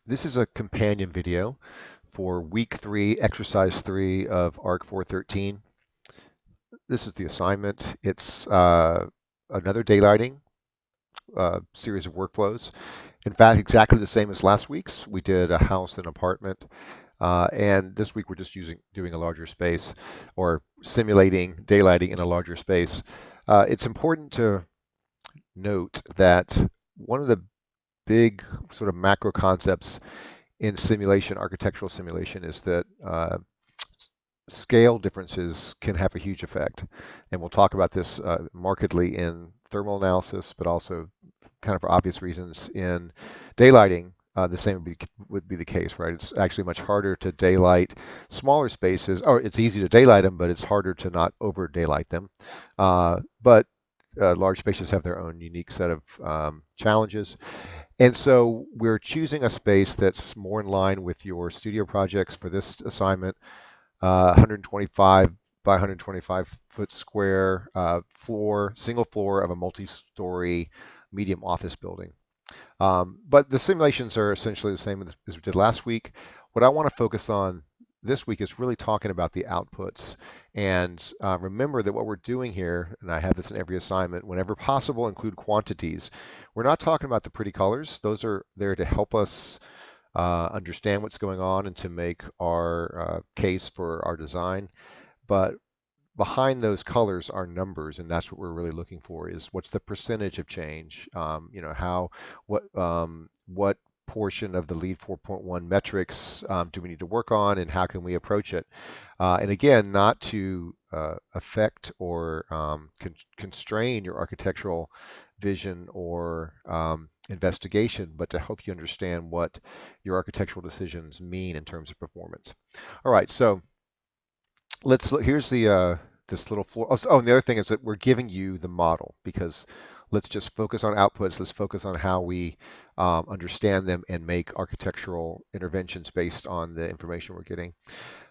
This is a companion video for week 3, exercise 3 of ARC 413. This is the assignment. It's another daylighting series of workflows. In fact, exactly the same as last week's. We did a house and apartment, and this week we're just doing a larger space or simulating daylighting in a larger space. It's important to note that one of the big sort of macro concepts in simulation, architectural simulation, is that scale differences can have a huge effect. And we'll talk about this markedly in thermal analysis, but also kind of for obvious reasons in daylighting. The same would be the case, right? It's actually much harder to daylight smaller spaces, or it's easy to daylight them, but it's harder to not over daylight them. But large spaces have their own unique set of challenges. And so we're choosing a space that's more in line with your studio projects for this assignment, 125 by 125 foot square single floor of a multi-story medium office building. But the simulations are essentially the same as we did last week. What I want to focus on this week is really talking about the outputs. And remember that what we're doing here, and I have this in every assignment, whenever possible, include quantities. We're not talking about the pretty colors. Those are there to help us understand what's going on and to make our case for our design. But behind those colors are numbers, and that's what we're really looking for, is what's the percentage of change? What portion of the lead 4.1 metrics do we need to work on, and how can we approach it? And again, not to affect or constrain your architectural vision or investigation, but to help you understand what your architectural decisions mean in terms of performance. All right, so let's look. Here's the this little floor. Oh, and the other thing is that we're giving you the model, because let's just focus on outputs. Let's focus on how we understand them and make architectural interventions based on the information we're getting.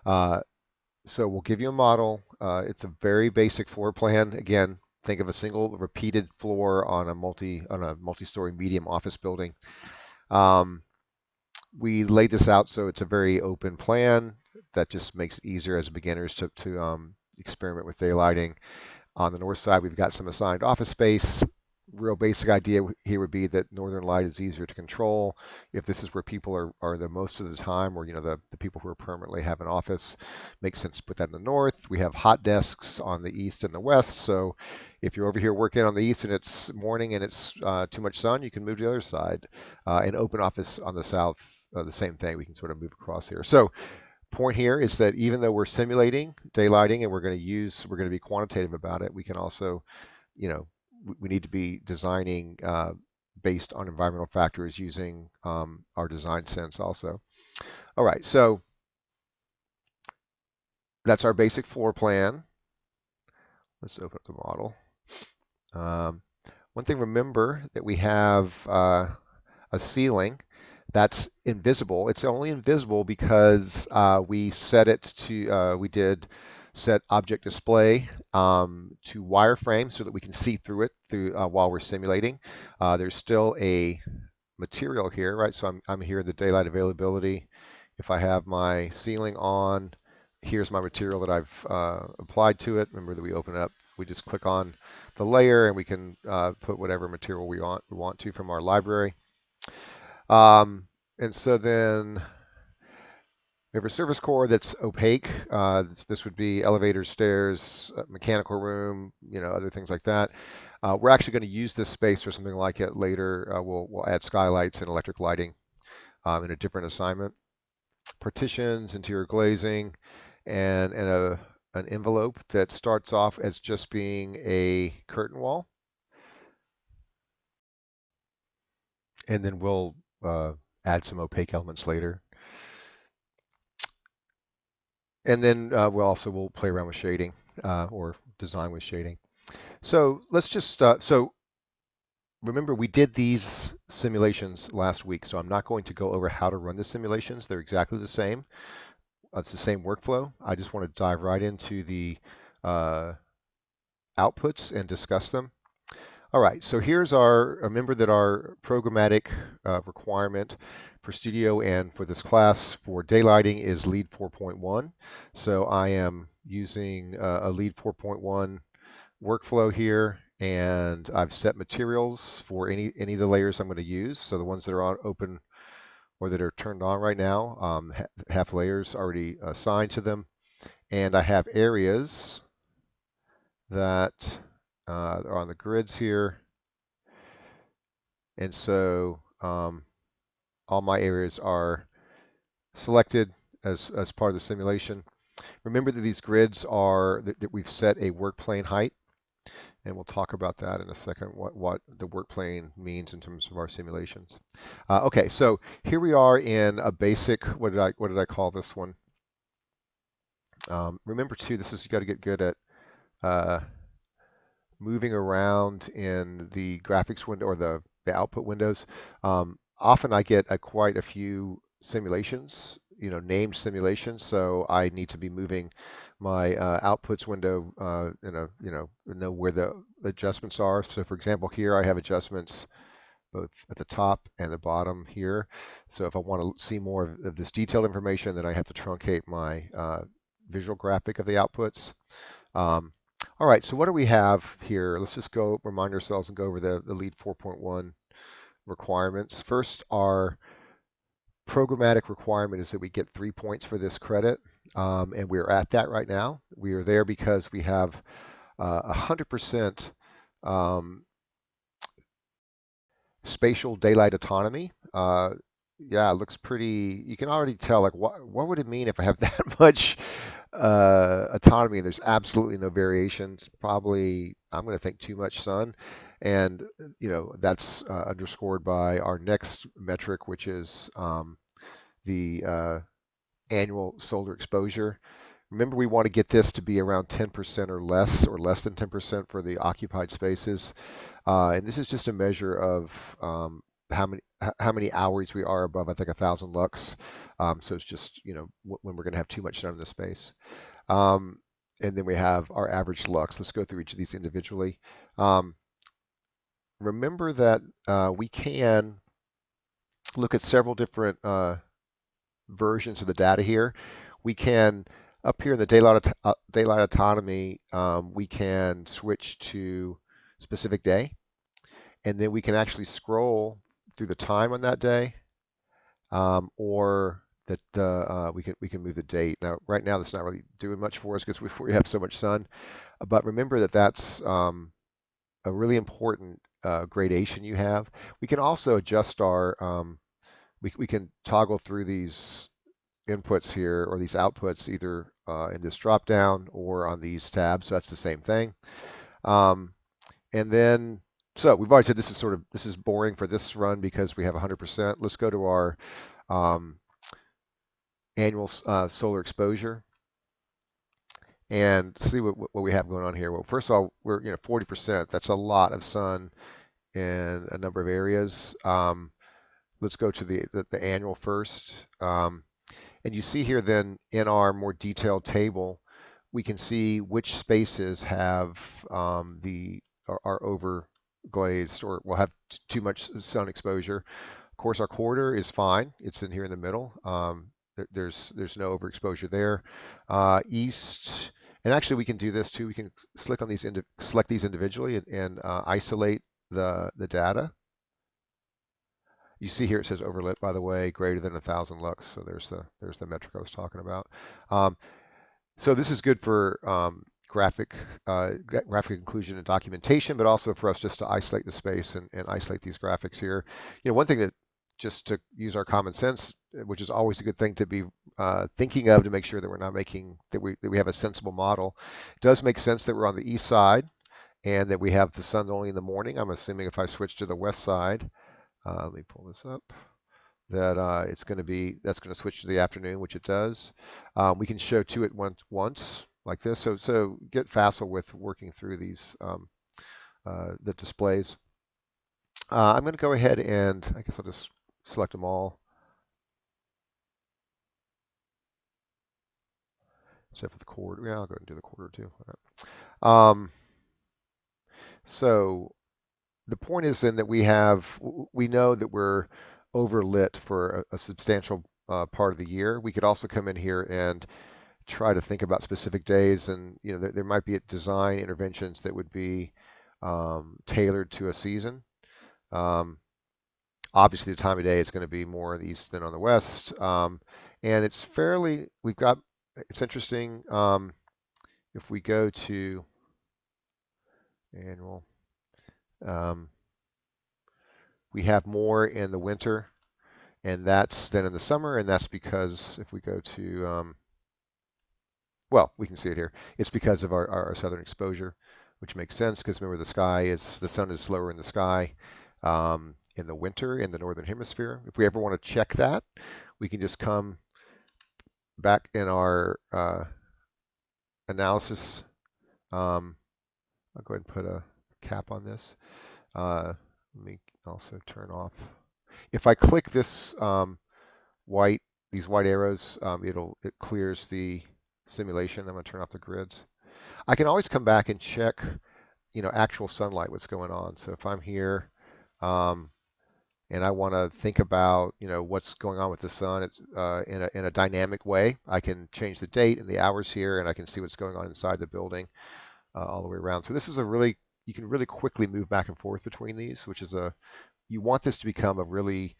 Uh, so we'll give you a model. It's a very basic floor plan. Again, think of a single repeated floor on a multi-story medium office building. Um, we laid this out so it's a very open plan that just makes it easier as beginners to experiment with daylighting. On the north side, we've got some assigned office space. Real basic idea here would be that northern light is easier to control. If this is where people are the most of the time, or the people who are permanently have an office, makes sense to put that in the north. We have hot desks on the east and the west. So if you're over here working on the east and it's morning and it's too much sun, you can move to the other side. An open office on the south, the same thing. We can sort of move across here. So point here is that even though we're simulating daylighting and we're going to be quantitative about it, we can also, we need to be designing based on environmental factors using our design sense also. All right, so that's our basic floor plan. Let's open up the model. Um, One thing, remember that we have a ceiling that's invisible. It's only invisible because we did set object display to wireframe so that we can see through it while we're simulating. There's still a material here, right? So I'm here in the daylight availability. If I have my ceiling on, here's my material that I've applied to it. Remember that we open up, we just click on the layer and we can put whatever material we want to from our library. And so then we have a service core that's opaque. This would be elevators, stairs, mechanical room, other things like that. We're actually going to use this space or something like it later. We'll add skylights and electric lighting in a different assignment. Partitions, interior glazing, and an envelope that starts off as just being a curtain wall. And then we'll add some opaque elements later. And then we'll play around with shading or design with shading. So let's just so remember we did these simulations last week, so I'm not going to go over how to run the simulations. They're exactly the same. It's the same workflow. I just want to dive right into the uh, outputs and discuss them. All right, so here's our, remember that our programmatic requirement for Studio and for this class for daylighting is lead 4.1. So I am using a lead 4.1 workflow here, and I've set materials for any of the layers I'm going to use. So the ones that are on open or that are turned on right now have layers already assigned to them. And I have areas that are on the grids here. And so all my areas are selected as part of the simulation. Remember that these grids are that we've set a work plane height, and we'll talk about that in a second, what the work plane means in terms of our simulations. Okay, so here we are in a basic, what did I call this one? Remember too, this is, you got to get good at uh, moving around in the graphics window or the output windows. Often I get quite a few simulations, named simulations, so I need to be moving my outputs window know where the adjustments are. So for example, here I have adjustments both at the top and the bottom here. So if I want to see more of this detailed information, then I have to truncate my visual graphic of the outputs. Um, all right, so what do we have here? Let's just go remind ourselves and go over the lead 4.1 requirements. First, our programmatic requirement is that we get 3 points for this credit, and we're at that right now. We are there because we have 100% spatial daylight autonomy. Yeah, it looks pretty. You can already tell, like, what would it mean if I have that much autonomy? There's absolutely no variations. Probably, I'm going to think too much sun, and that's underscored by our next metric, which is the annual solar exposure. Remember, we want to get this to be around 10% or less than 10% for the occupied spaces. And this is just a measure of how many hours we are above, I think, 1,000 lux. So it's just, when we're going to have too much sun in the space. Um, and then we have our average lux. Let's go through each of these individually. Um, Remember that we can look at several different versions of the data here. We can, up here in the daylight autonomy, we can switch to specific day, and then we can actually scroll through the time on that day, or that we can move the date. Now, right now, that's not really doing much for us because we have so much sun. But remember that that's a really important gradation you have. We can also adjust our we can toggle through these inputs here or these outputs either in this drop down or on these tabs. So that's the same thing. Um, and then, so we've already said this is boring for this run because we have 100%. Let's go to our um, annual solar exposure and see what we have going on here. Well, first of all, we're 40%. That's a lot of sun in a number of areas. Let's go to the annual first. And you see here then in our more detailed table, we can see which spaces have are overglazed or will have too much sun exposure. Of course, our quarter is fine. It's in here in the middle. There's no overexposure there. East, and actually we can do this too. We can select these individually and isolate the data. You see here it says overlit, by the way, greater than 1,000 lux. So there's the metric I was talking about. Um, so this is good for graphic inclusion and documentation, but also for us just to isolate the space and isolate these graphics here. One thing that just to use our common sense, which is always a good thing to be thinking of to make sure that we're not making that we have a sensible model. It does make sense that we're on the east side and that we have the sun only in the morning. I'm assuming if I switch to the west side, let me pull this up, that that's going to switch to the afternoon, which it does. We can show two at once like this. So get facile with working through these the displays. I'm going to go ahead and I guess I'll just select them all, except for the quarter. Yeah, I'll go ahead and do the quarter too. All right. So the point is then that we know that we're overlit for a substantial part of the year. We could also come in here and try to think about specific days, and there might be design interventions that would be tailored to a season. Um, Obviously, the time of day is going to be more on the east than on the west, and it's fairly. We've got. It's interesting. If we go to annual, um, we have more in the winter, and that's than in the summer, and that's because if we go to well, we can see it here. It's because of our southern exposure, which makes sense because remember the sun is lower in the sky in the winter in the northern hemisphere. If we ever want to check that, we can just come back in our analysis. I'll go ahead and put a cap on this. Let me also turn off. If I click this white, these white arrows, it clears the simulation. I'm going to turn off the grids. I can always come back and check, actual sunlight, what's going on. So if I'm here, um, and I want to think about, what's going on with the sun, it's in a dynamic way. I can change the date and the hours here, and I can see what's going on inside the building all the way around. So this is you can really quickly move back and forth between these, you want this to become a really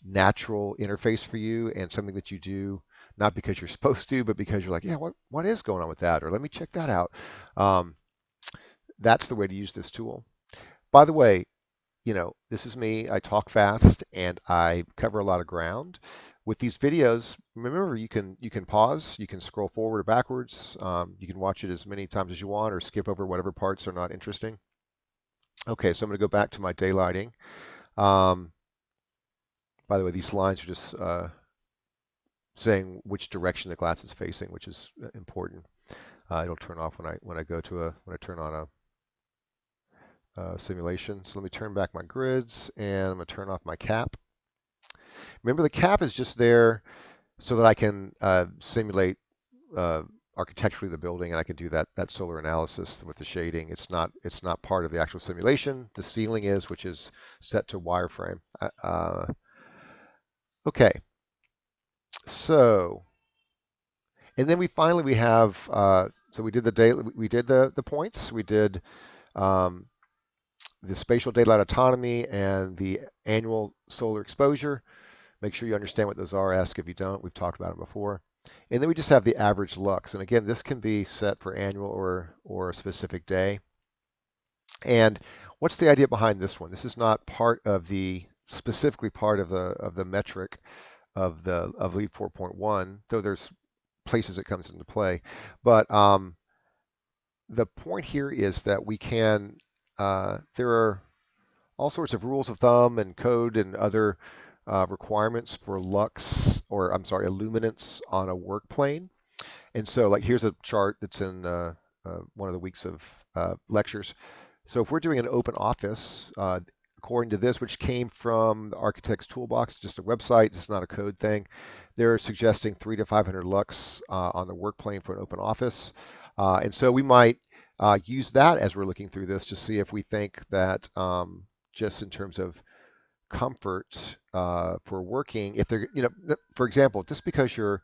natural interface for you and something that you do not because you're supposed to, but because you're like, yeah, what is going on with that? Or let me check that out. Um, that's the way to use this tool. By the way, this is me. I talk fast and I cover a lot of ground. With these videos, remember you can pause, you can scroll forward or backwards, you can watch it as many times as you want or skip over whatever parts are not interesting. Okay, so I'm going to go back to my daylighting. Um, by the way, these lines are just saying which direction the glass is facing, which is important. It'll turn off when I turn on a simulation. So let me turn back my grids and I'm going to turn off my cap. Remember, the cap is just there so that I can simulate uh, architecturally the building, and I can do that solar analysis with the shading. It's not part of the actual simulation. The ceiling is, which is set to wireframe. Okay, so and then we have so we did the points. We did um, the spatial daylight autonomy and the annual solar exposure. Make sure you understand what those are. Ask if you don't. We've talked about them before. And then we just have the average lux. And again, this can be set for annual or a specific day. And what's the idea behind this one? This is not specifically part of the metric of LEED 4.1, though there's places it comes into play. But the point here is that there are all sorts of rules of thumb and code and other requirements for lux, or I'm sorry, illuminance on a work plane. And so, like, here's a chart that's in one of the weeks of lectures. So if we're doing an open office, according to this, which came from the Architect's Toolbox, just a website, it's not a code thing, they're suggesting 300 to 500 lux on the work plane for an open office. And so we might use that as we're looking through this to see if we think that just in terms of comfort for working, if they're, for example, just because you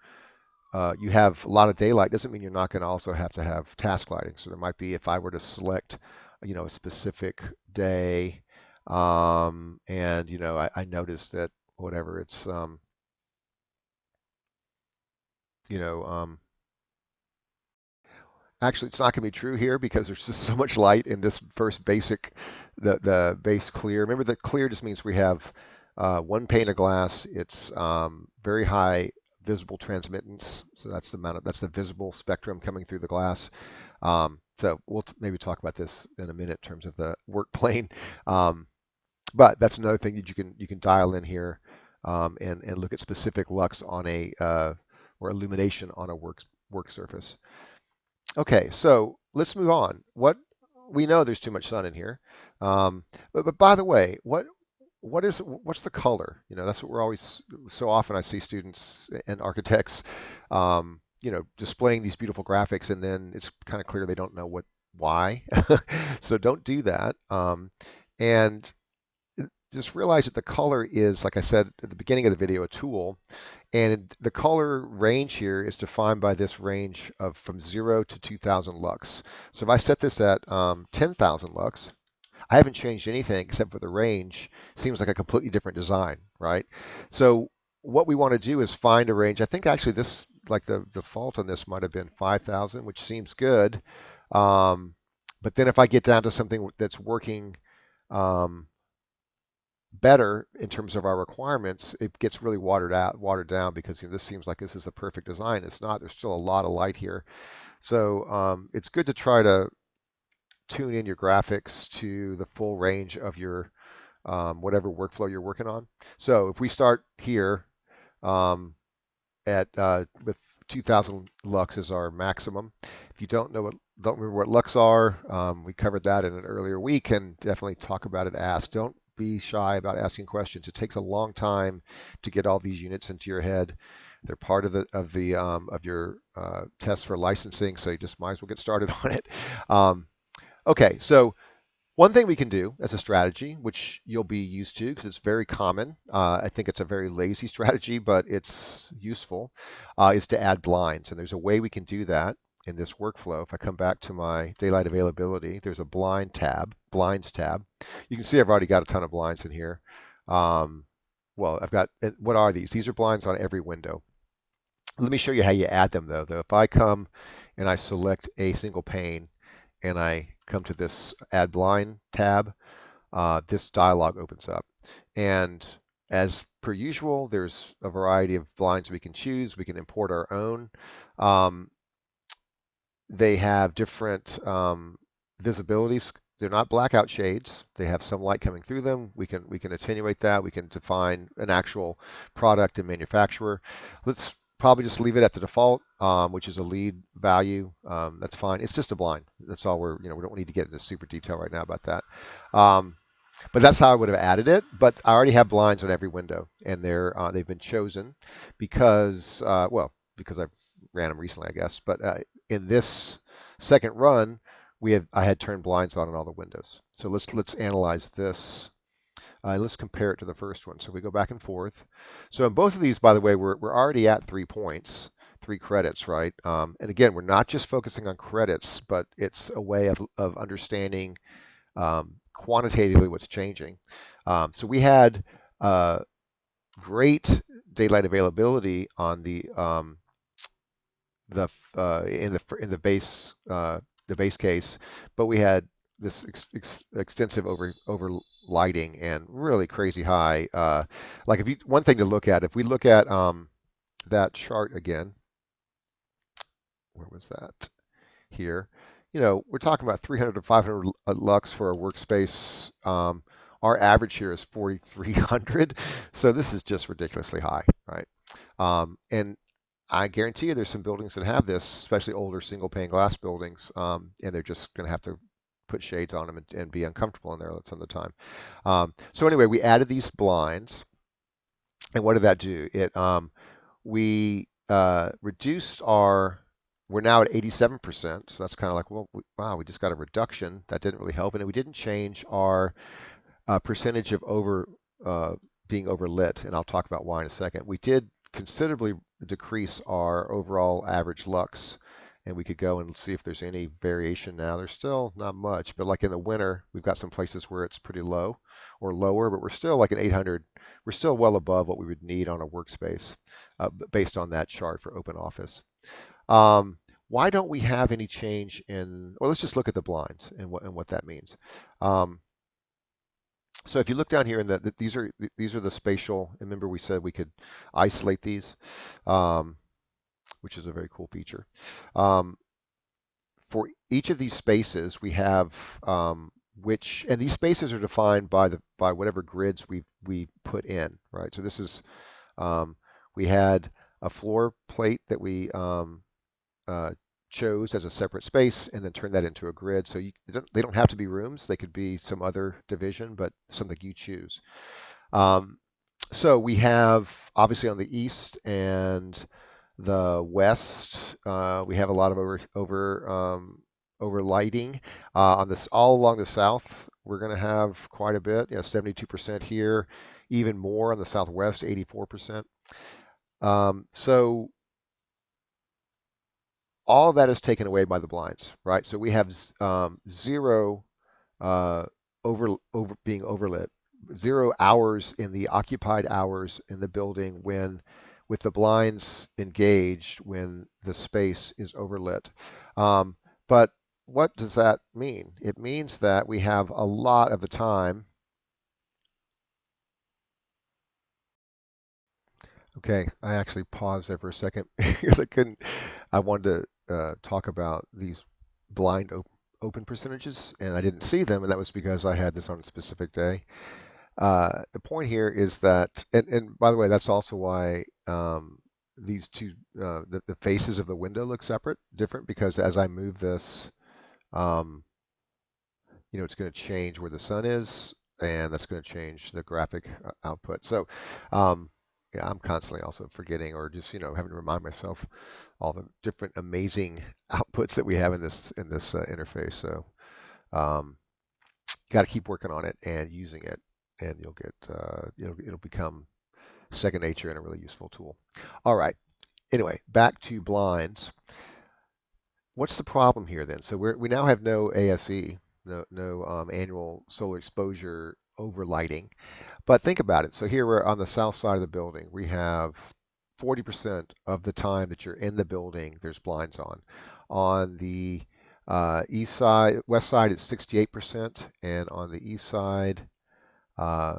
have a lot of daylight doesn't mean you're not going to also have to have task lighting. So there might be, if I were to select, a specific day, and I noticed that whatever it's, you know, actually it's not going to be true here because there's just so much light in this first the base clear. Remember, the clear just means we have one pane of glass. It's very high visible transmittance, so that's the visible spectrum coming through the glass. So we'll maybe talk about this in a minute in terms of the work plane. But that's another thing that you can dial in here and look at specific lux on or illumination on a work surface. Okay, so let's move on. We know there's too much sun in here, but by the way, what's the color? That's what we're always so often I see students and architects, displaying these beautiful graphics, and then it's kind of clear they don't know why. So don't do that. And just realize that the color is, like I said at the beginning of the video, a tool. And the color range here is defined by this range of from 0 to 2000 lux. So if I set this at 10,000 lux, I haven't changed anything except for the range. Seems like a completely different design, right? So what we want to do is find a range. I think actually this, like the default on this might have been 5,000, which seems good. Um, but then if I get down to something that's working um, better in terms of our requirements, it gets really watered down because this seems like this is a perfect design. It's not. There's still a lot of light here. So it's good to try to tune in your graphics to the full range of your whatever workflow you're working on. So if we start here um, at with 2000 lux as our maximum. If you don't remember what lux are, we covered that in an earlier week, and definitely talk about it. Ask. Don't be shy about asking questions. It takes a long time to get all these units into your head. They're part of of your test for licensing, so you just might as well get started on it. Okay, so one thing we can do as a strategy, which you'll be used to because it's very common, I think it's a very lazy strategy, but it's useful, is to add blinds. And there's a way we can do that in this workflow. If I come back to my daylight availability, there's a blinds tab. You can see I've already got a ton of blinds in here. Um, well, I've got, what are these? These are blinds on every window. Let me show you how you add them though. If I come and I select a single pane and I come to this Add Blind tab, this dialog opens up. And as per usual, there's a variety of blinds we can choose. We can import our own. Um, they have different visibilities. They're not blackout shades. They have some light coming through them. We can attenuate that. We can define an actual product and manufacturer. Let's probably just leave it at the default, which is a lead value. That's fine. It's just a blind. That's all we don't need to get into super detail right now about that. Um, but that's how I would have added it. But I already have blinds on every window, and they've been chosen because because I ran them recently, I guess. But in this second run, I had turned blinds on in all the windows. So let's analyze this. Let's compare it to the first one. So we go back and forth. So in both of these, by the way, we're already at 3 points, 3 credits, right? And again, we're not just focusing on credits, but it's a way of understanding quantitatively what's changing. So we had great daylight availability on in the base case, but we had this extensive over lighting and really crazy high. Like if you one thing to look at, if we look at that chart again, where was that? Here. We're talking about 300 to 500 lux for a workspace. Our average here is 4,300, so this is just ridiculously high, right? And I guarantee you there's some buildings that have this, especially older single pane glass buildings, and they're just going to have to put shades on them and be uncomfortable in there some of the time. So anyway, we added these blinds, and what did that do? We reduced we're now at 87%, so that's kind of like, well, wow, we just got a reduction. That didn't really help, and we didn't change our percentage of being overlit, and I'll talk about why in a second. We did considerably decrease our overall average lux, and we could go and see if there's any variation now. There's still not much, but like in the winter, we've got some places where it's pretty low or lower, but we're still like an 800. We're still well above what we would need on a workspace based on that chart for open office. Why don't we have any change well, let's just look at the blinds and what that means. So if you look down here, these are the spatial. Remember, we said we could isolate these, which is a very cool feature. For each of these spaces, we have and these spaces are defined by whatever grids we put in, right? So this is we had a floor plate that we chose as a separate space and then turn that into a grid. So they don't have to be rooms. They could be some other division, but something you choose. So we have obviously on the east and the west, we have a lot of over lighting. On this all along the south, we're going to have quite a bit, 72% here, even more on the southwest, 84%. So all of that is taken away by the blinds, right? So we have zero uh, over being overlit, 0 hours in the occupied hours in the building when with the blinds engaged when the space is overlit. But what does that mean? It means that we have a lot of the time. Okay, I actually paused there for a second because I wanted to talk about these blind open percentages, and I didn't see them, and that was because I had this on a specific day. The point here is that, and by the way, that's also why these two, the faces of the window look different, because as I move this, um, it's going to change where the sun is, and that's going to change the graphic output. So, yeah, I'm constantly also forgetting or just, having to remind myself all the different amazing outputs that we have in this interface. So, um, got to keep working on it and using it, and you'll get it'll become second nature and a really useful tool. All right. Anyway, back to blinds. What's the problem here then? So we now have no ASE, no annual solar exposure overlighting. But think about it. So here we're on the south side of the building. We have 40% of the time that you're in the building, there's blinds on. On the east side, west side, it's 68%, and on the east side, uh,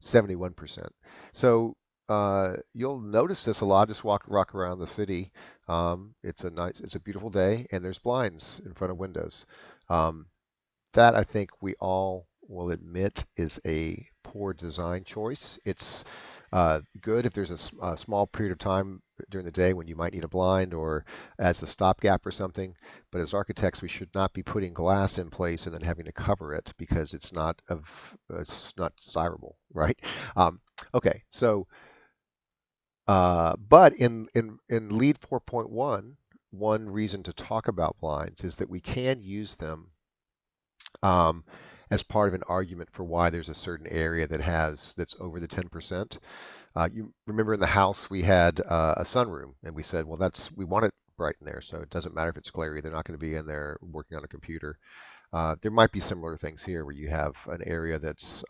71%. So you'll notice this a lot. Just rock around the city. It's a beautiful day, and there's blinds in front of windows. Um, that I think we all will admit is a poor design choice. It's good if there's a small period of time during the day when you might need a blind or as a stopgap or something. But as architects, we should not be putting glass in place and then having to cover it because it's not desirable, right? Um, okay, so but in Lead 4.1, one reason to talk about blinds is that we can use them um, as part of an argument for why there's a certain area that's over the 10%. You remember in the house we had a sunroom, and we said, well, we want it bright in there, so it doesn't matter if it's glary. They're not going to be in there working on a computer. There might be similar things here where you have an area that's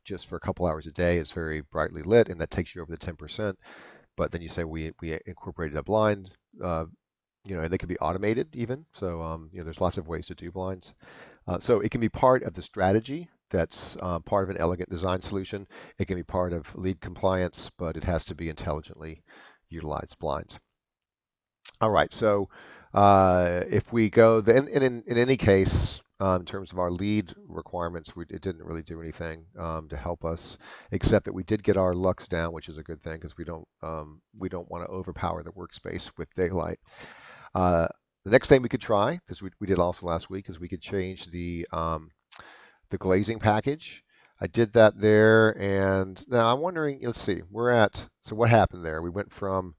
just for a couple hours a day is very brightly lit, and that takes you over the 10%. But then you say we incorporated a blind, and they can be automated even. So there's lots of ways to do blinds. So it can be part of the strategy that's part of an elegant design solution. It can be part of lead compliance, but it has to be intelligently utilized blinds. All right, so if we go, then in any case, in terms of our lead requirements, it didn't really do anything to help us, except that we did get our lux down, which is a good thing because we don't want to overpower the workspace with daylight. Uh, the next thing we could try, because we did also last week, is we could change the glazing package. I did that there, and now I'm wondering, let's see, so what happened there? We went from,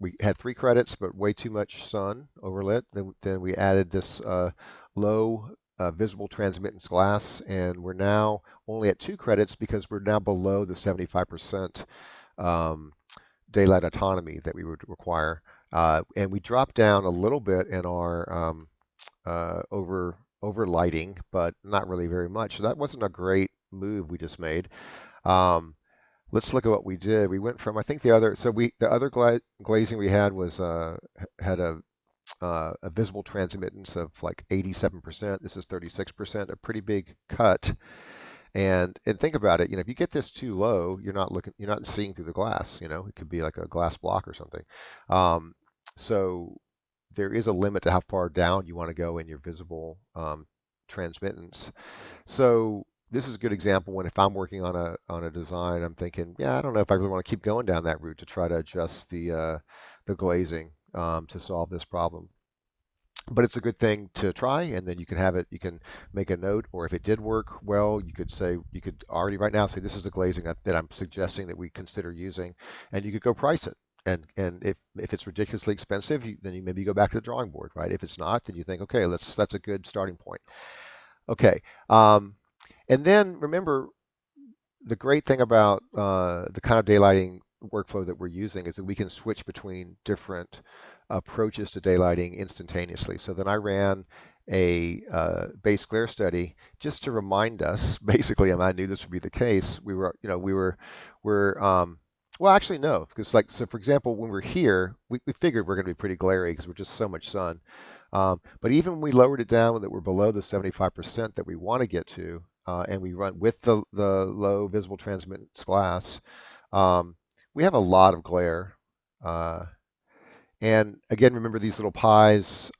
we had 3 credits, but way too much sun overlit. Then we added this low visible transmittance glass, and we're now only at 2 credits because we're now below the 75% um, daylight autonomy that we would require. And we dropped down a little bit in our over lighting, but not really very much. So that wasn't a great move we just made. Um, let's look at what we did. We went from I think the other glazing we had had a visible transmittance of like 87%. This is 36%, a pretty big cut. And think about it, if you get this too low, you're not seeing through the glass. It could be like a glass block or something. So there is a limit to how far down you want to go in your visible transmittance. So this is a good example when if I'm working on a design, I'm thinking, yeah, I don't know if I really want to keep going down that route to try to adjust the glazing to solve this problem. But it's a good thing to try, and then you can have it. You can make a note, or if it did work well, you could already right now say this is the glazing that I'm suggesting that we consider using, and you could go price it And if it's ridiculously expensive, then you maybe go back to the drawing board, right? If it's not, then you think, okay, that's a good starting point. Okay, and then remember, the great thing about the kind of daylighting workflow that we're using is that we can switch between different approaches to daylighting instantaneously. So then I ran a base glare study just to remind us, basically, and I knew this would be the case. We're well, actually, no, because like, so for example, when we're here, we figured we're going to be pretty glary because we're just so much sun. But even when we lowered it down that we're below the 75% that we want to get to, and we run with the low visible transmittance glass, um, we have a lot of glare. Uh, and again, remember these little pies,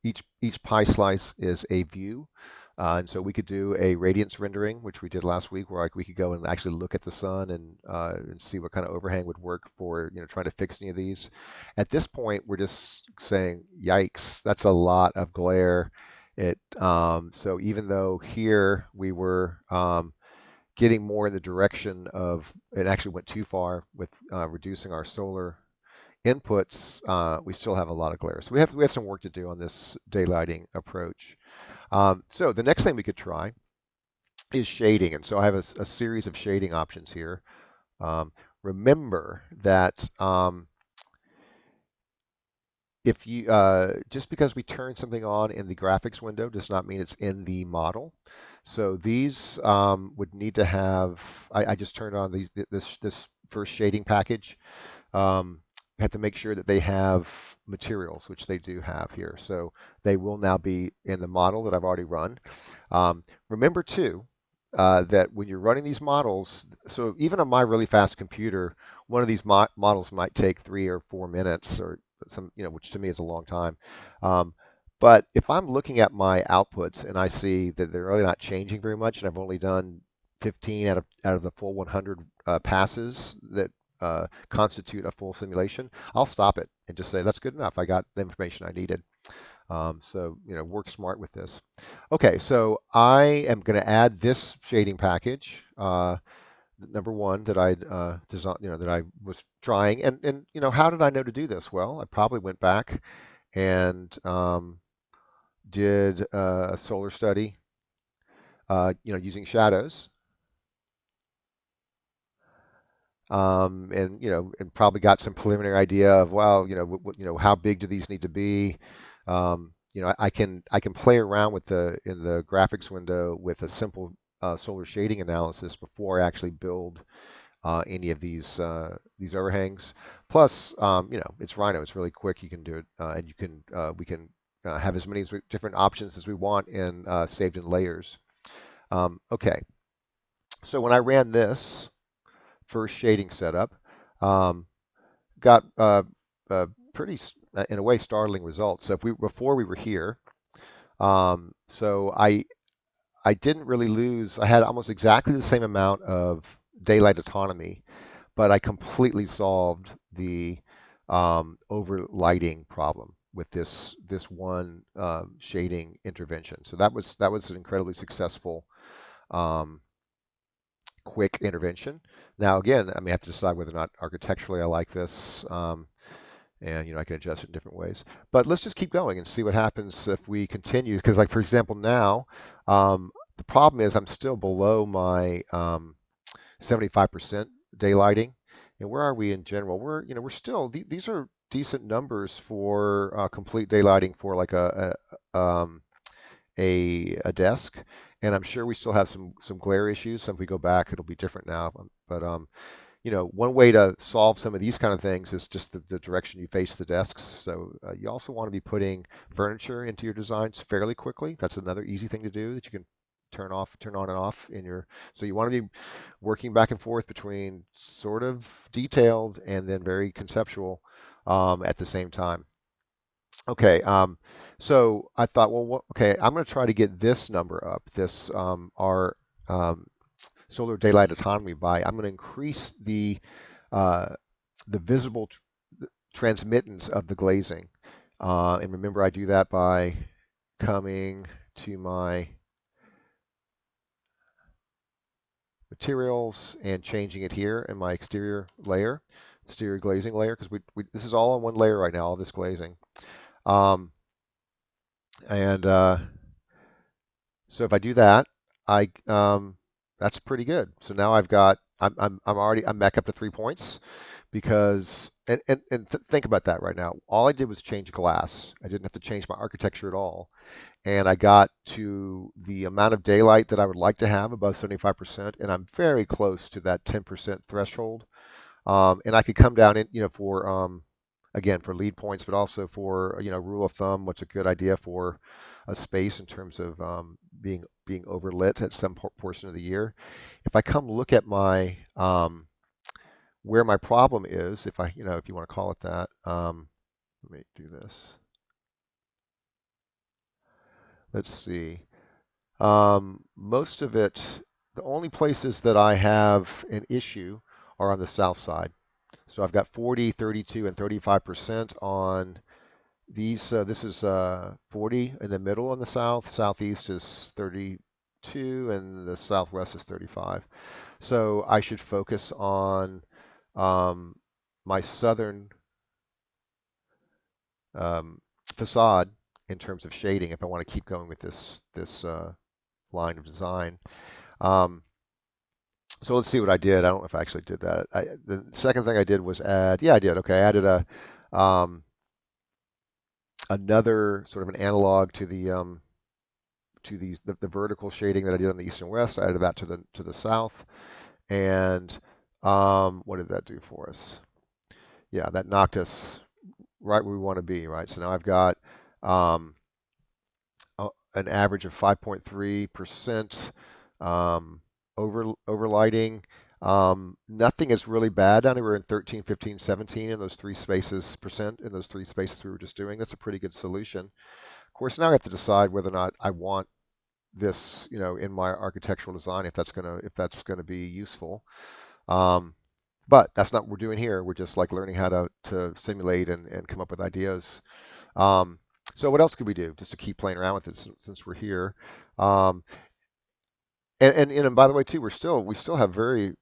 each pie slice is a view. And so we could do a radiance rendering, which we did last week, where like we could go and actually look at the sun and see what kind of overhang would work for trying to fix any of these. At this point, we're just saying, yikes, that's a lot of glare. So even though here we were getting more in the direction of, it actually went too far with reducing our solar inputs, we still have a lot of glare. So we have some work to do on this daylighting approach. So the next thing we could try is shading. And so I have a series of shading options here. Remember that if you just because we turn something on in the graphics window does not mean it's in the model. So these would need to have. I just turned on this first shading package. We have to make sure that they have materials, which they do have here. So they will now be in the model that I've already run. Remember too, that when you're running these models, so even on my really fast computer, one of these models might take 3 or 4 minutes or which to me is a long time. Um, but if I'm looking at my outputs and I see that they're really not changing very much, and I've only done 15 out of the full 100 passes that constitute a full simulation, I'll stop it and just say that's good enough. I got the information I needed. So work smart with this. Okay, so I am going to add this shading package, number one that I design, that I was trying, and how did I know to do this? Well, I probably went back and did a solar study, using shadows, and probably got some preliminary idea of, well, how big do these need to be? I can play around with in the graphics window with a simple solar shading analysis before I actually build any of these overhangs. Plus, it's Rhino. It's really quick. You can do it, and we can have as many different options as we want and saved in layers. Okay, so when I ran this first shading setup, um, got pretty, in a way, startling results. So before we were here, so I didn't really lose. I had almost exactly the same amount of daylight autonomy, but I completely solved the overlighting problem with this one shading intervention. So that was an incredibly successful um, quick intervention. Now, again, I may have to decide whether or not architecturally I like this, and I can adjust it in different ways. But let's just keep going and see what happens if we continue. Because, like for example, now the problem is I'm still below my 75% daylighting. And where are we in general? We're still these are decent numbers for complete daylighting for like a desk, and I'm sure we still have some glare issues. So if we go back, it'll be different now. But one way to solve some of these kind of things is just the direction you face the desks. So you also want to be putting furniture into your designs fairly quickly. That's another easy thing to do that you can turn on and off in your. So you want to be working back and forth between sort of detailed and then very conceptual at the same time. Okay, so I thought, well, okay, I'm going to try to get this number up, this our um, solar daylight autonomy by. I'm going to increase uh, the visible transmittance of the glazing, and remember, I do that by coming to my materials and changing it here in my exterior layer exterior glazing layer, because this is all on one layer right now, all this glazing. Um, and So if I do that, I that's pretty good. So now I'm back up to 3 points because think about that right now. All I did was change glass. I didn't have to change my architecture at all, and I got to the amount of daylight that I would like to have above 75%, and I'm very close to that 10% threshold. And I could come down in, for again for lead points, but also for rule of thumb, what's a good idea for a space in terms of being overlit at some portion of the year. If I come look at my where my problem is, if you want to call it that, let me do this. Let's see. Most of it, the only places that I have an issue are on the south side. So I've got 40, 32, and 35% on these. This is 40 in the middle in the south. Southeast is 32, and the southwest is 35. So I should focus on um, my southern um, facade in terms of shading if I want to keep going with this line of design. Um, so let's see what I did. I don't know if I actually did that. The second thing I did was add, yeah, I did. Okay, I added um, another sort of an analog to the vertical shading that I did on the east and west. I added that to the south, and what did that do for us? Yeah, that knocked us right where we want to be, right? So now I've got um, an average of 5.3% overlighting. Nothing is really bad down here. We're in 13, 15, 17 in those three spaces percent in those three spaces we were just doing. That's a pretty good solution. Of course, now I have to decide whether or not I want this, in my architectural design, if that's gonna be useful. Um, but that's not what we're doing here. We're just like learning how to simulate and come up with ideas. Um, so what else could we do just to keep playing around with it since we're here? Um, and by the way, too, we still have very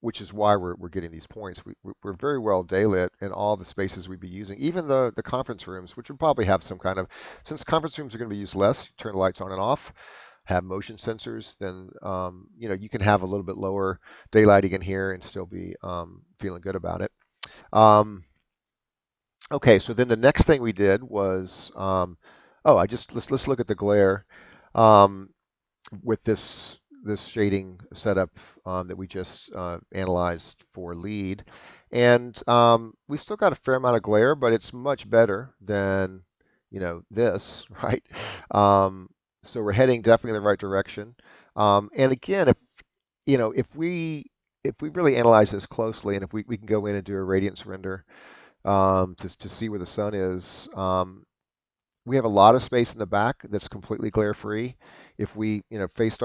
which is why we're getting these points. We're very well daylit in all the spaces we'd be using, even the conference rooms, which would probably have some kind of, since conference rooms are going to be used less, turn the lights on and off, have motion sensors, then you can have a little bit lower daylighting in here and still be feeling good about it. Um, okay, so then the next thing we did was, oh, let's look at the glare. Um, with this shading setup that we just analyzed for lead. And we still got a fair amount of glare, but it's much better than, this, right? Um, so we're heading definitely in the right direction. And again, if we really analyze this closely, and if we can go in and do a radiance render to see where the sun is, we have a lot of space in the back that's completely glare free. If we, faced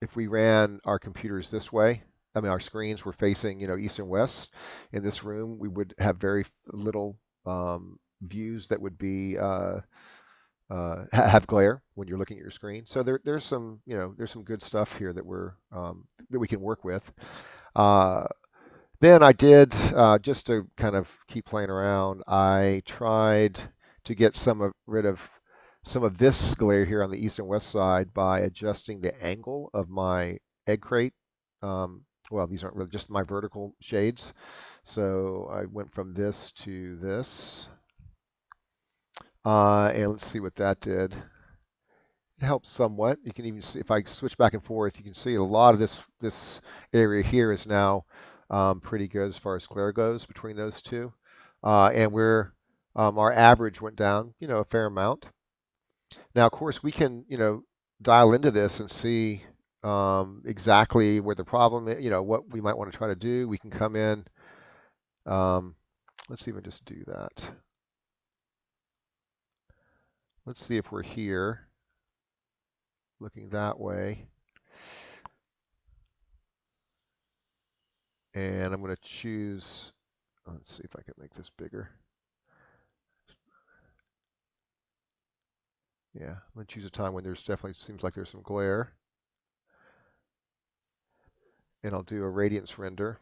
if we ran our computers this way, I mean, our screens were facing, east and west in this room, we would have very little views that would be have glare when you're looking at your screen. So there's some good stuff here that we can work with. Uh, then I did, just to kind of keep playing around, I tried to get rid of some of this glare here on the east and west side by adjusting the angle of my egg crate. Well, these aren't really just my vertical shades. So I went from this to this. And let's see what that did. It helps somewhat. You can even see if I switch back and forth, you can see a lot of this area here is now pretty good as far as glare goes between those two. And our average went down, a fair amount. Now, of course, we can, dial into this and see exactly where the problem is, what we might want to try to do. We can come in. Um, let's even just do that. Let's see if we're here, looking that way. And I'm going to choose, let's see if I can make this bigger. Yeah, I'm going to choose a time when there's definitely seems like there's some glare. and I'll do a radiance render.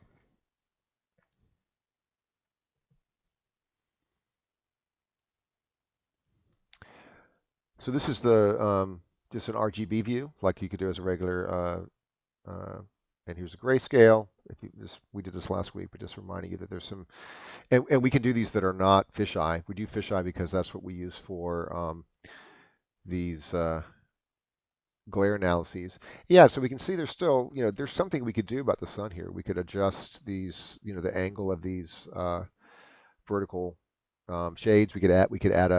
So this is the just an RGB view, like you could do as a regular. And here's a grayscale. If you this, we did this last week, but just reminding you that there's some, and we can do these that are not fisheye. We do fisheye because that's what we use for these glare analyses. Yeah, so we can see there's still, there's something we could do about the sun here. We could adjust these, the angle of these vertical shades. We could add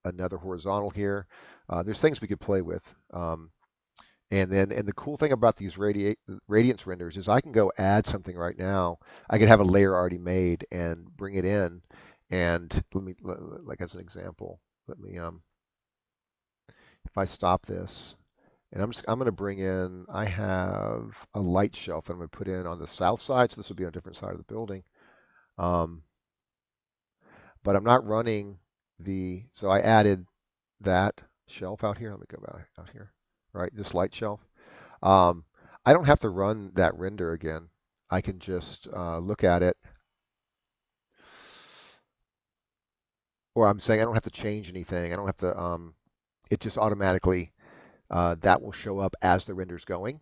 another horizontal here. There's things we could play with. And the cool thing about these radiance renders is I can go add something right now. I could have a layer already made and bring it in. And like as an example, let me if I stop this, and I'm going to bring in. I have a light shelf that I'm going to put in on the south side, so this will be on a different side of the building. Um, but I'm not running the. So I added that shelf out here. Let me go back out here. Right, this light shelf. Um, I don't have to run that render again. I can just look at it, or I'm saying I don't have to change anything. I don't have to. It just automatically that will show up as the render's going.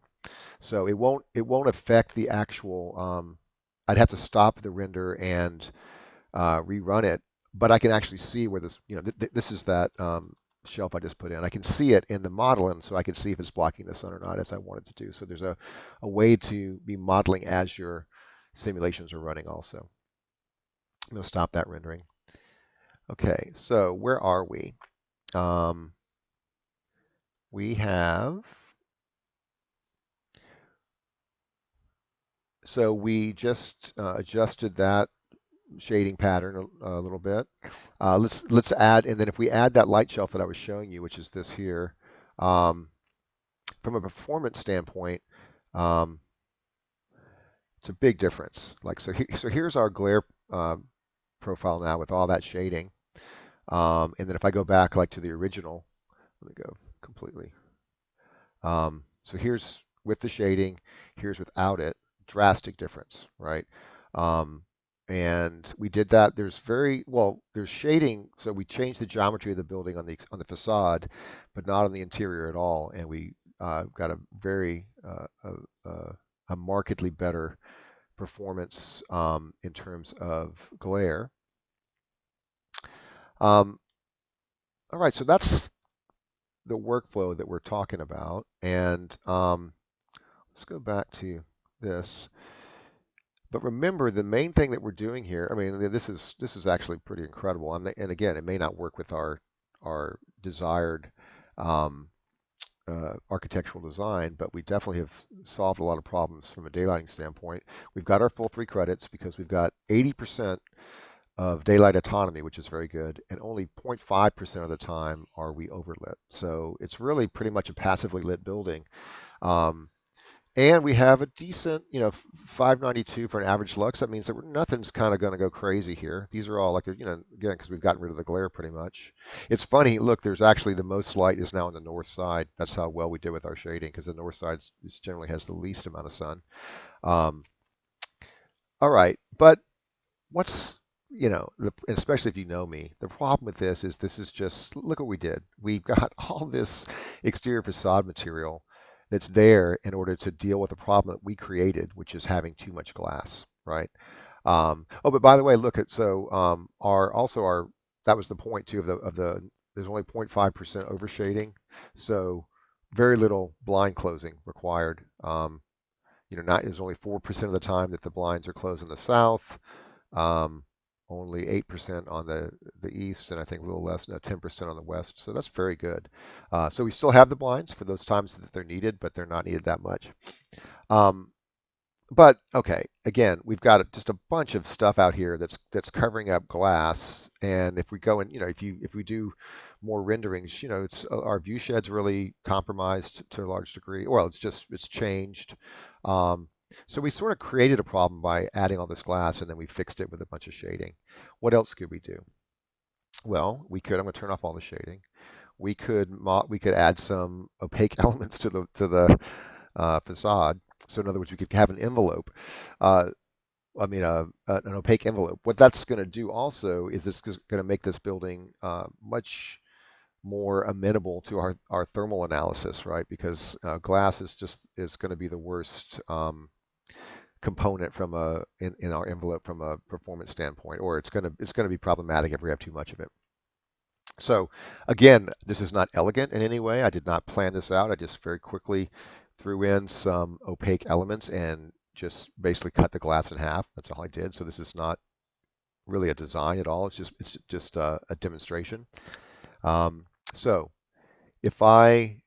So it won't affect the actual. I'd have to stop the render and rerun it, but I can actually see where this. This is that shelf I just put in. I can see it in the model, and so I can see if it's blocking the sun or not, as I wanted to do. So there's a way to be modeling as your simulations are running also. I'm going to stop that rendering. Okay, so where are we? Um, we have, so we just adjusted that shading pattern a little bit. Let's add, and then if we add that light shelf that I was showing you, which is this here, um, from a performance standpoint, um, it's a big difference. Like so here's our glare profile now with all that shading. And then if I go back like to the original, let me go completely. So here's with the shading, here's without it, drastic difference, right? Um, and we did that. There's shading, so we changed the geometry of the building on the facade, but not on the interior at all. And we got a very a markedly better performance in terms of glare. Um, all right, so that's the workflow that we're talking about, and let's go back to this. But remember, the main thing that we're doing here, I mean, this is actually pretty incredible. And again, it may not work with our desired um, architectural design, but we definitely have solved a lot of problems from a daylighting standpoint. We've got our full 3 credits because we've got 80% of daylight autonomy, which is very good, and only 0.5% of the time are we overlit. So it's really pretty much a passively lit building. Um, and we have a decent, 592 for an average lux. That means that nothing's kind of going to go crazy here. These are all like, again, because we've gotten rid of the glare pretty much. It's funny, look, there's actually the most light is now on the north side. That's how well we did with our shading, because the north side generally has the least amount of sun. Um, all right, but what's especially if you know me, the problem with this is just look what we did. We've got all this exterior facade material that's there in order to deal with the problem that we created, which is having too much glass, right? Oh, but by the way, look at so our that was the point too of the there's only 0.5% overshading, so very little blind closing required. Not there's only 4% of the time that the blinds are closed in the south, um, only 8% on the east, and I think a little less, no, 10% on the west. So that's very good. So we still have the blinds for those times that they're needed, but they're not needed that much. Um, but okay, again, we've got just a bunch of stuff out here that's covering up glass, and if we go and if we do more renderings, it's our view shed's really compromised to a large degree. Well, it's changed. Um, so we sort of created a problem by adding all this glass, and then we fixed it with a bunch of shading. What else could we do? Well, I'm going to turn off all the shading. We could add some opaque elements to the facade. So in other words, we could have an envelope. Uh, an opaque envelope. What that's going to do also is this is going to make this building much more amenable to our thermal analysis, right? Because glass is going to be the worst component in our envelope from a performance standpoint, or it's going to be problematic if we have too much of it. So again, this is not elegant in any way. I did not plan this out. I just very quickly threw in some opaque elements and just basically cut the glass in half. That's all I did. So this is not really a design at all. It's just a demonstration. Um, so if I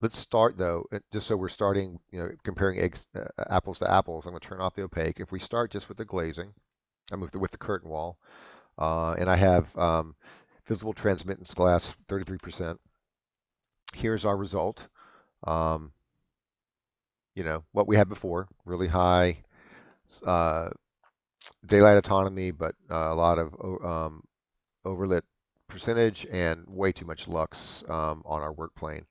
let's start though, just so we're starting, comparing apples to apples. I'm going to turn off the opaque. If we start just with the glazing, I move with the curtain wall, and I have visible transmittance glass 33%. Here's our result. Um, what we had before, really high uh, daylight autonomy, but a lot of overlit percentage and way too much lux on our work plane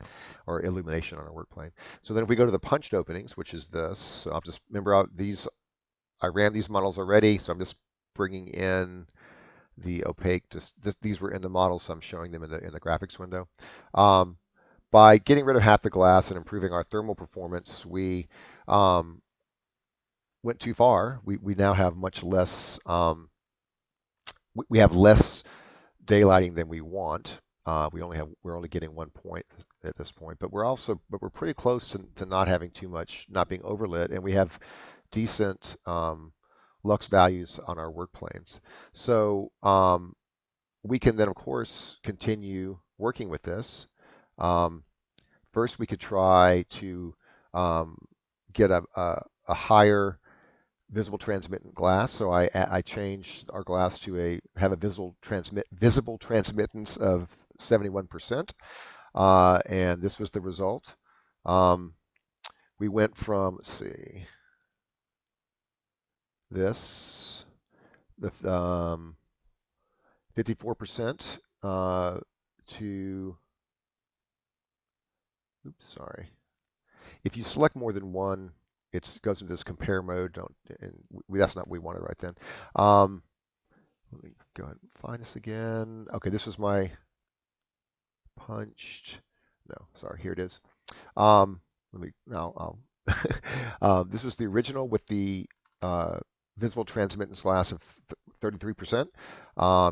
or illumination on our work plane. So then if we go to the punched openings, which is this, so I'll just remember I ran these models already, so I'm just bringing in the opaque. These were in the models, so I'm showing them in the graphics window. Um, by getting rid of half the glass and improving our thermal performance, we um, went too far. We now have much less. We have less daylighting than we want. We're only getting 1 point at this point, but we're pretty close to not having too much, not being overlit, and we have decent lux values on our work planes. So we can then, of course, continue working with this. Um, First, we could try to um, get a higher visible transmittant glass. So I changed our glass to have a visible transmittance of 71%, and this was the result. Um, we went from, let's see, this the 54% to, oops, sorry. If you select more than one, it goes into this compare mode. That's not what we wanted right then. Um, Let me go ahead and find this again. Okay, this was my punched. No, sorry, here it is. Let me now. This was the original with the uh, visible transmittance glass of 33%.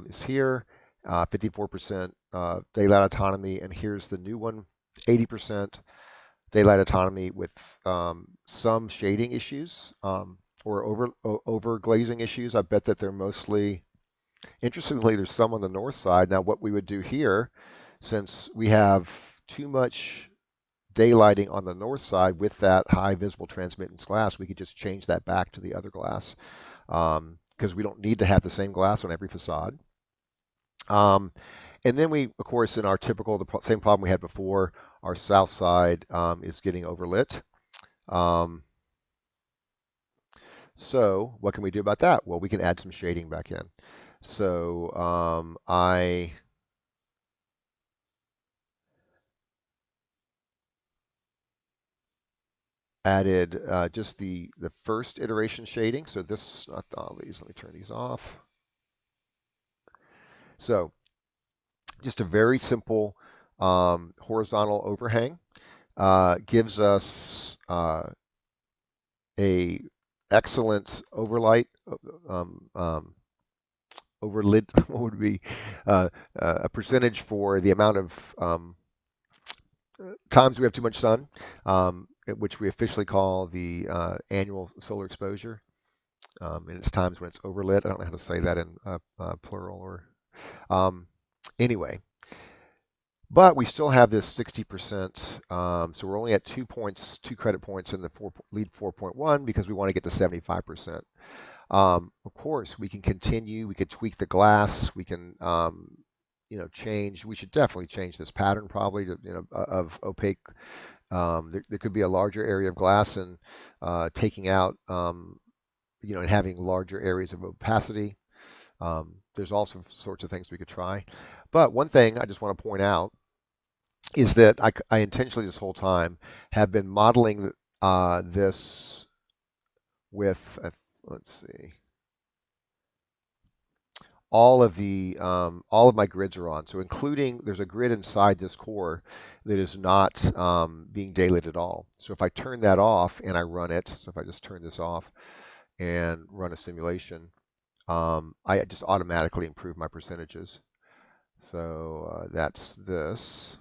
Is here, 54% daylight autonomy, and here's the new one, 80% daylight autonomy with some shading issues or over glazing issues. I bet that they're mostly. Interestingly, there's some on the north side. Now, what we would do here, since we have too much daylighting on the north side with that high visible transmittance glass, we could just change that back to the other glass because we don't need to have the same glass on every facade. And then we, of course, in our same problem we had before, our south side is getting overlit. So what can we do about that? Well, we can add some shading back in. So I added just the first iteration shading. So this, not all these, let me turn these off. So just a very simple horizontal overhang gives us a excellent overlight, overlit, what would be a percentage for the amount of times we have too much sun, which we officially call the annual solar exposure. And it's times when it's overlit. I don't know how to say that in plural or anyway. But we still have this 60%. So we're only at 2 points, 2 credit points in the lead 4.1 because we want to get to 75%. Of course, we can continue. We could tweak the glass. We can, change. We should definitely change this pattern probably of opaque. There could be a larger area of glass and taking out, and having larger areas of opacity. There's all sorts of things we could try. But one thing I just want to point out is that I intentionally this whole time have been modeling this with, let's see, all of my grids are on. So including, there's a grid inside this core that is not being daylit at all. So if I turn that off and I run it, so if I just turn this off and run a simulation, I just automatically improve my percentages. So that's this.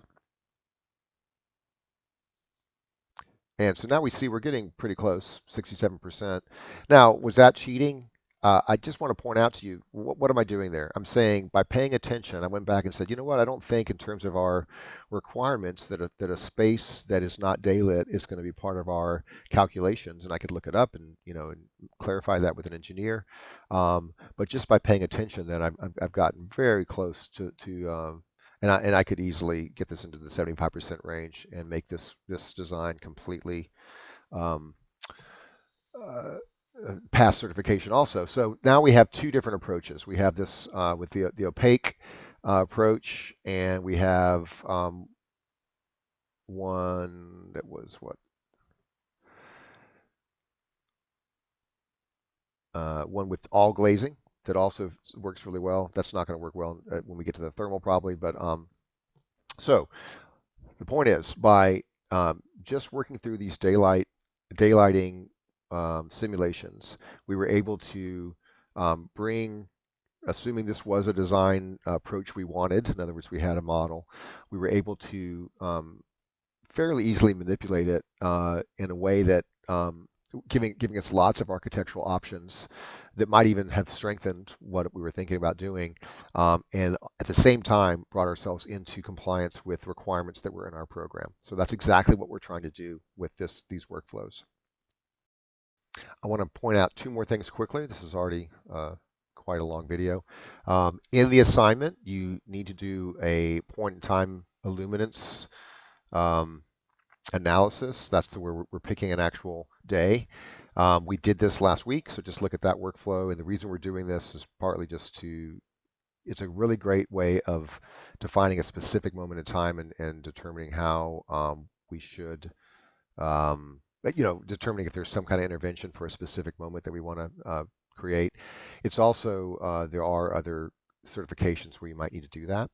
And so now we see we're getting pretty close, 67%. Now, was that cheating? I just want to point out to you, what am I doing there? I'm saying by paying attention, I went back and said, you know what, I don't think in terms of our requirements that a space that is not daylit is going to be part of our calculations. And I could look it up and, and clarify that with an engineer. But just by paying attention, then I've gotten very close to and I could easily get this into the 75% range and make this design completely um, uh, pass certification also. So now we have two different approaches. We have this with the opaque approach, and we have one that was one with all glazing that also works really well. That's not going to work well when we get to the thermal probably, but so the point is, by just working through these daylighting simulations, we were able to bring, assuming this was a design approach we wanted, in other words, we had a model, we were able to fairly easily manipulate it in a way that giving us lots of architectural options that might even have strengthened what we were thinking about doing, and at the same time brought ourselves into compliance with requirements that were in our program. So that's exactly what we're trying to do with these workflows. I want to point out two more things quickly. This is already quite a long video. In the assignment, you need to do a point in time illuminance um, analysis. That's where we're picking an actual day. We did this last week, so just look at that workflow. And the reason we're doing this is partly just it's a really great way of defining a specific moment in time and determining how we should, determining if there's some kind of intervention for a specific moment that we want to create. It's also, there are other certifications where you might need to do that.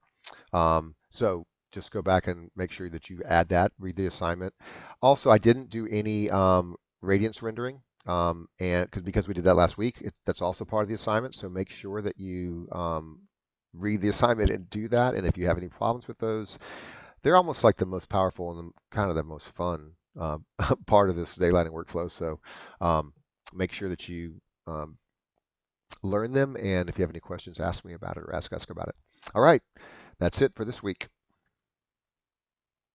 So just go back and make sure that you add that, read the assignment. Also, I didn't do any radiance rendering, and because we did that last week, that's also part of the assignment. So make sure that you read the assignment and do that. And if you have any problems with those, they're almost like the most powerful and kind of the most fun part of this daylighting workflow. So make sure that you learn them. And if you have any questions, ask me about it or ask us about it. All right, that's it for this week.